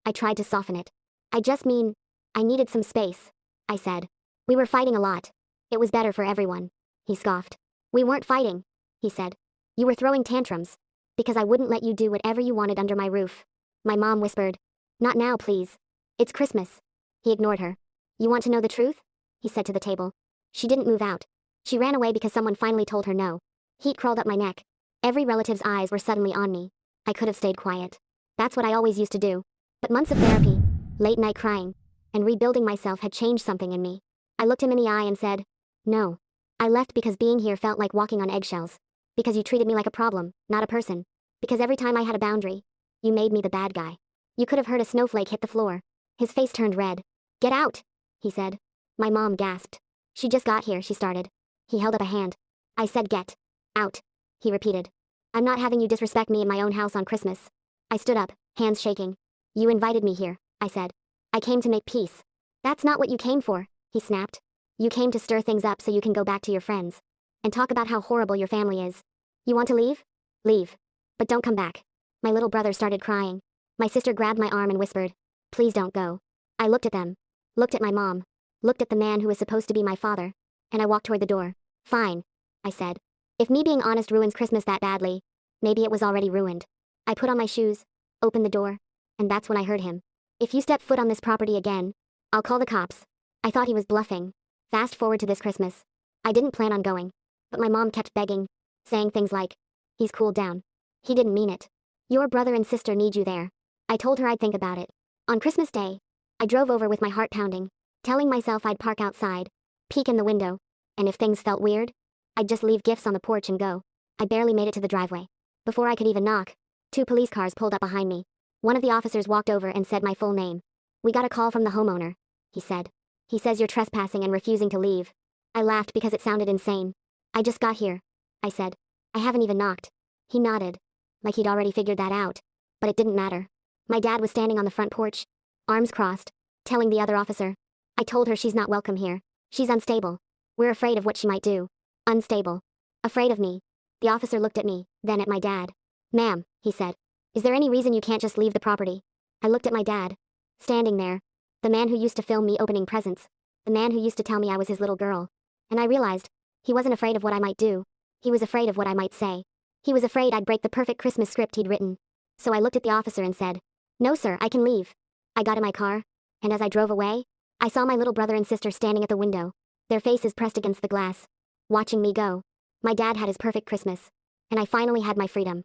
I tried to soften it. I just mean, I needed some space, I said. We were fighting a lot. It was better for everyone. He scoffed. We weren't fighting, he said. You were throwing tantrums. Because I wouldn't let you do whatever you wanted under my roof. My mom whispered. Not now, please. It's Christmas. He ignored her. You want to know the truth? He said to the table. She didn't move out. She ran away because someone finally told her no. Heat crawled up my neck. Every relative's eyes were suddenly on me. I could have stayed quiet. That's what I always used to do. But months of therapy, late night crying, and rebuilding myself had changed something in me. I looked him in the eye and said, no. I left because being here felt like walking on eggshells. Because you treated me like a problem, not a person. Because every time I had a boundary, you made me the bad guy. You could have heard a snowflake hit the floor. His face turned red. Get out, he said. My mom gasped. She just got here, she started. He held up a hand. I said get out, he repeated. I'm not having you disrespect me in my own house on Christmas. I stood up, hands shaking. You invited me here, I said. I came to make peace. That's not what you came for, he snapped. You came to stir things up so you can go back to your friends. And talk about how horrible your family is. You want to leave? Leave. But don't come back. My little brother started crying. My sister grabbed my arm and whispered, please don't go. I looked at them. Looked at my mom. Looked at the man who was supposed to be my father. And I walked toward the door. Fine, I said. If me being honest ruins Christmas that badly, maybe it was already ruined. I put on my shoes, opened the door, and that's when I heard him. If you step foot on this property again, I'll call the cops. I thought he was bluffing. Fast forward to this Christmas. I didn't plan on going. But my mom kept begging, saying things like, he's cooled down. He didn't mean it. Your brother and sister need you there. I told her I'd think about it. On Christmas Day, I drove over with my heart pounding, telling myself I'd park outside, peek in the window, and if things felt weird, I'd just leave gifts on the porch and go. I barely made it to the driveway. Before I could even knock, 2 police cars pulled up behind me. One of the officers walked over and said my full name. We got a call from the homeowner, he said. He says you're trespassing and refusing to leave. I laughed because it sounded insane. I just got here, I said. I haven't even knocked. He nodded, like he'd already figured that out. But it didn't matter. My dad was standing on the front porch, arms crossed, telling the other officer. I told her she's not welcome here. She's unstable. We're afraid of what she might do. Unstable. Afraid of me. The officer looked at me, then at my dad. Ma'am, he said. Is there any reason you can't just leave the property? I looked at my dad. Standing there. The man who used to film me opening presents. The man who used to tell me I was his little girl. And I realized, he wasn't afraid of what I might do. He was afraid of what I might say. He was afraid I'd break the perfect Christmas script he'd written. So I looked at the officer and said, no sir, I can leave. I got in my car, and as I drove away, I saw my little brother and sister standing at the window, their faces pressed against the glass, watching me go. My dad had his perfect Christmas, and I finally had my freedom.